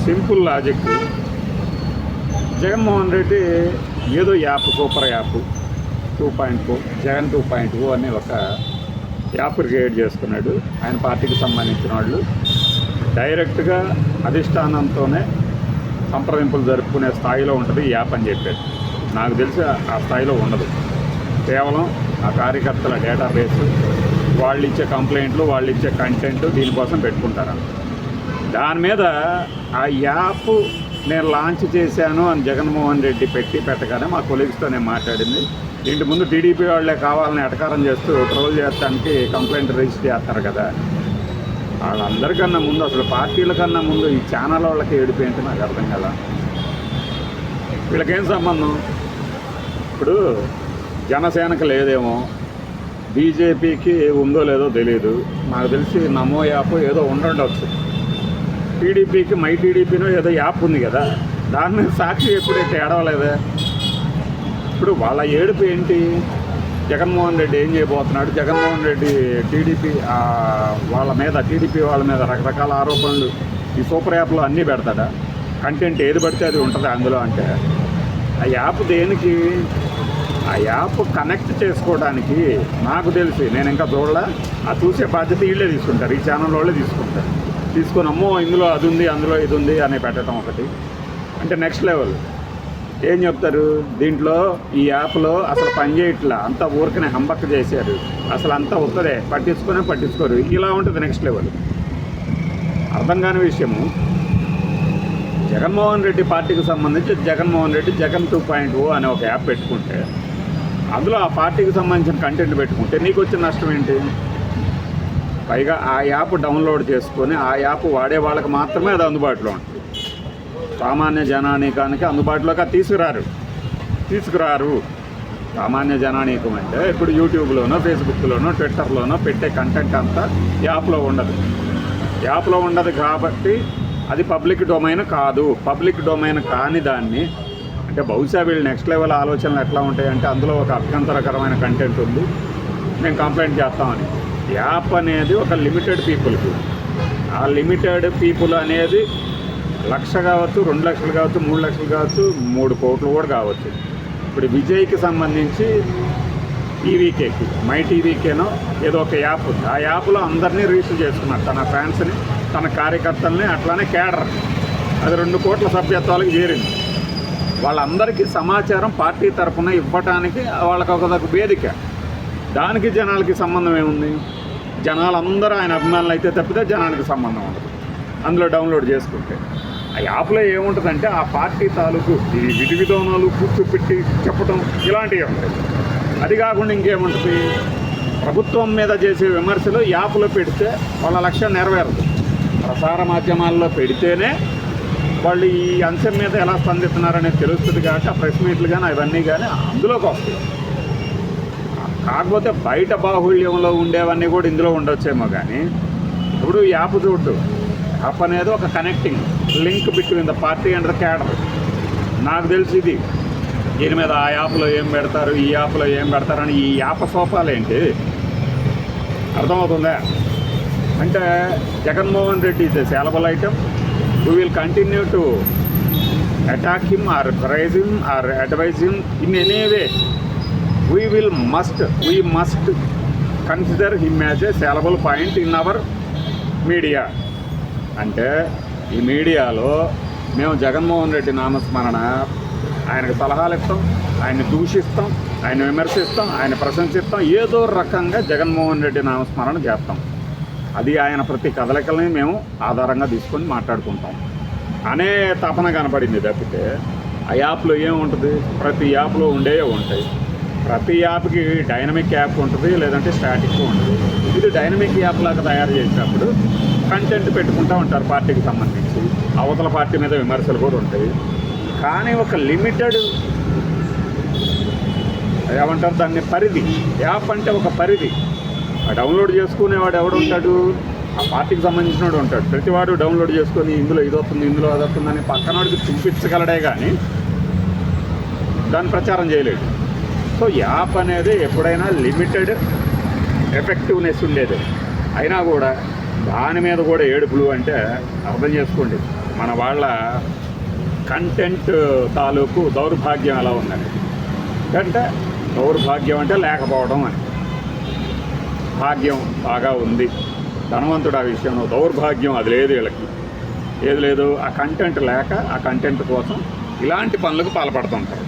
Simple logic. Jaganmohan Reddy ఏదో app, super app 2.0, Jagan 2.0 అనే ఒక యాప్ క్రియేట్ చేసుకున్నాడు. ఆయన పార్టీకి సంబంధించిన వాళ్ళు డైరెక్ట్గా అధిష్టానంతోనే సంప్రదింపులు జరుపుకునే స్థాయిలో ఉంటుంది ఈ యాప్ అని చెప్పారు. నాకు తెలిసి ఆ స్థాయిలో ఉండదు. కేవలం ఆ కార్యకర్తల డేటాబేస్, వాళ్ళు ఇచ్చే కంప్లైంట్లు, వాళ్ళు ఇచ్చే కంటెంట్ దీనికోసం పెట్టుకుంటారు. దాని మీద ఆ యాప్ నేను లాంచ్ చేశాను అని జగన్మోహన్ రెడ్డి పెట్టగానే మా కొలీగ్స్తో నేను మాట్లాడింది. దీంటి ముందు టీడీపీ వాళ్ళే కావాలని ఎటకారం చేస్తూ ట్రోల్ చేయడానికి కంప్లైంట్ రిజిస్టర్ చేస్తారు కదా. వాళ్ళందరికన్నా ముందు, అసలు పార్టీల కన్నా ముందు ఈ ఛానల్ వాళ్ళకి ఏడుపు ఏంటి నాకు అర్థం కదా. వీళ్ళకేం సంబంధం? ఇప్పుడు జనసేనకు లేదేమో, బీజేపీకి ఉందో లేదో తెలియదు. నాకు తెలిసి నమో యాప్ ఏదో ఉండొచ్చు. టీడీపీకి మై టీడీపీనో ఏదో యాప్ ఉంది కదా, దాని మీద సాక్షి ఎప్పుడైతే ఏడవలేదా? ఇప్పుడు వాళ్ళ ఏడుపు ఏంటి? జగన్మోహన్ రెడ్డి ఏం చేయబోతున్నాడు? జగన్మోహన్ రెడ్డి టీడీపీ వాళ్ళ మీద రకరకాల ఆరోపణలు ఈ సూపర్ యాప్లో అన్నీ పెడతాడా? కంటెంట్ ఏది పడితే అది ఉంటుంది అందులో. అంటే ఆ యాప్ దేనికి? ఆ యాప్ కనెక్ట్ చేసుకోవడానికి. నాకు తెలిసి, నేను ఇంకా చూడలే, ఆ చూసే బాధ్యత వీళ్ళే తీసుకుంటారు, ఈ ఛానల్ వాళ్ళే తీసుకుంటారు. తీసుకొని అమ్మో ఇందులో అది ఉంది, అందులో ఇది ఉంది అని పెట్టడం ఒకటి. అంటే నెక్స్ట్ లెవెల్ ఏం చెప్తారు? దీంట్లో ఈ యాప్లో అసలు పని చేయట్లా, అంతా ఊరికనే హంబక్ చేశారు, అసలు అంతా వస్తుందే, పట్టించుకోరు. ఇలా ఉంటుంది నెక్స్ట్ లెవెల్. అర్థం కాని విషయము, జగన్మోహన్ రెడ్డి పార్టీకి సంబంధించి జగన్మోహన్ రెడ్డి జగన్ 2.0 అనే ఒక యాప్ పెట్టుకుంటే, అందులో ఆ పార్టీకి సంబంధించిన కంటెంట్ పెట్టుకుంటే నీకు వచ్చిన నష్టం ఏంటి? పైగా ఆ యాప్ డౌన్లోడ్ చేసుకొని ఆ యాప్ వాడే వాళ్ళకి మాత్రమే అది అందుబాటులో ఉంటుంది. సామాన్య జనానీకానికి అందుబాటులోకి తీసుకురారు. సామాన్య జనానీకం అంటే ఇప్పుడు యూట్యూబ్లోనో, ఫేస్బుక్లోనో, ట్విట్టర్లోనో పెట్టే కంటెంట్ అంతా యాప్లో ఉండదు కాబట్టి అది పబ్లిక్ డొమైన్ కాదు. పబ్లిక్ డొమైన్ కాని దాన్ని, అంటే బహుశా వీళ్ళు నెక్స్ట్ లెవెల్ ఆలోచనలు ఎట్లా ఉంటాయంటే, అందులో ఒక అభ్యంతరకరమైన కంటెంట్ ఉంది, మేము కంప్లైంట్ చేస్తామని. యాప్ అనేది ఒక లిమిటెడ్ పీపుల్కి. ఆ లిమిటెడ్ పీపుల్ అనేది 1,00,000 కావచ్చు, 2 లక్షలు కావచ్చు, 3 లక్షలు కావచ్చు, 3 కోట్లు కూడా కావచ్చు. ఇప్పుడు విజయ్కి సంబంధించి టీవీకేకి, మై టీవీకేనో ఏదో ఒక యాప్ ఉంది. ఆ యాప్లో అందరినీ రిజిస్టర్ చేసుకున్నారు, తన ఫ్యాన్స్ని, తన కార్యకర్తల్ని, అట్లానే క్యాడర్. అది 2 కోట్ల సభ్యత్వాలకు చేరింది. వాళ్ళందరికీ సమాచారం పార్టీ తరఫున ఇవ్వటానికి వాళ్ళకి ఒక వేదిక. దానికి జనాలకి సంబంధం ఏముంది? జనాలందరూ ఆయన అభిమానులు అయితే తప్పితే జనానికి సంబంధం ఉండదు. అందులో డౌన్లోడ్ చేసుకుంటే ఆ యాప్లో ఏముంటుందంటే ఆ పార్టీ తాలూకు ఈ విధి విధానాలు కూర్చోపెట్టి చెప్పడం ఇలాంటివి ఉంటాయి. అది కాకుండా ఇంకేముంటుంది? ప్రభుత్వం మీద చేసే విమర్శలు యాప్లో పెడితే వాళ్ళ లక్ష్యం నెరవేరదు. ప్రసార మాధ్యమాల్లో పెడితేనే వాళ్ళు ఈ అంశం మీద ఎలా స్పందిస్తున్నారనేది తెలుస్తుంది. కాబట్టి ఆ ప్రెస్ మీట్లు కానీ అవన్నీ కానీ అందులోకి వస్తాయి. కాకపోతే బయట బాహుళ్యంలో ఉండేవన్నీ కూడా ఇందులో ఉండొచ్చేమో. కానీ ఇప్పుడు యాప్ చూడు, యాప్ అనేది ఒక connecting link between the party and the cadre. నాకు తెలిసి ఇది దీని మీద ఆ యాప్లో ఏం పెడతారు, ఈ యాప్లో ఏం పెడతారని ఈ యాప్ సోపాలేంటి అర్థమవుతుందా? అంటే Jaganmohan Reddy is a saleable item. We will continue to attack him or praise him or advise him in any way. we must consider him as a sellable point in our media. అంటే ఈ మీడియాలో మేము జగన్మోహన్ రెడ్డి నామస్మరణ, ఆయనకు సలహాలు ఇస్తాం, ఆయన్ని దూషిస్తాం, ఆయన విమర్శిస్తాం, ఆయన ప్రశంసిస్తాం, ఏదో రకంగా జగన్మోహన్ రెడ్డి నామస్మరణ చేస్తాం. అది ఆయన ప్రతి కదలికల్ని మేము ఆధారంగా తీసుకొని మాట్లాడుకుంటాం అనే తపన కనపడింది తప్పితే ఆ యాప్లో ఏముంటుంది? ప్రతి యాప్లో ఉండేవే ఉంటాయి. ప్రతి యాప్కి డైనమిక్ యాప్ ఉంటుంది, లేదంటే స్టాటిక్ ఉంటుంది. ఇది డైనమిక్ యాప్ లాగా తయారు చేసినప్పుడు కంటెంట్ పెట్టుకుంటూ ఉంటారు పార్టీకి సంబంధించి. అవతల పార్టీ మీద విమర్శలు కూడా ఉంటాయి. కానీ ఒక లిమిటెడ్ ఏమంటారు దాన్ని, పరిధి. యాప్ అంటే ఒక పరిధి. డౌన్లోడ్ చేసుకునేవాడు ఎవడు ఉంటాడు? ఆ పార్టీకి సంబంధించిన వాడు ఉంటాడు. ప్రతివాడు డౌన్లోడ్ చేసుకొని ఇందులో ఇది వస్తుంది, ఇందులో అది వస్తుందని పక్కనవాడికి చూపించగలడే కానీ దాన్ని ప్రచారం చేయలేడు. సో యాప్ అనేది ఎప్పుడైనా లిమిటెడ్ ఎఫెక్టివ్నెస్ ఉండేది. అయినా కూడా దాని మీద కూడా ఏడుపులు అంటే అర్థం చేసుకోండి. మన వాళ్ళ కంటెంట్ తాలూకు దౌర్భాగ్యం ఎలా ఉందని. అంటే దౌర్భాగ్యం అంటే లేకపోవడం అని, భాగ్యం బాగా ఉంది ధనవంతుడు ఆ విషయంలో, దౌర్భాగ్యం అది లేదు వీళ్ళకి. ఏది లేదు, ఆ కంటెంట్ లేక ఆ కంటెంట్ కోసం ఇలాంటి పనులకు పాల్పడుతుంటారు.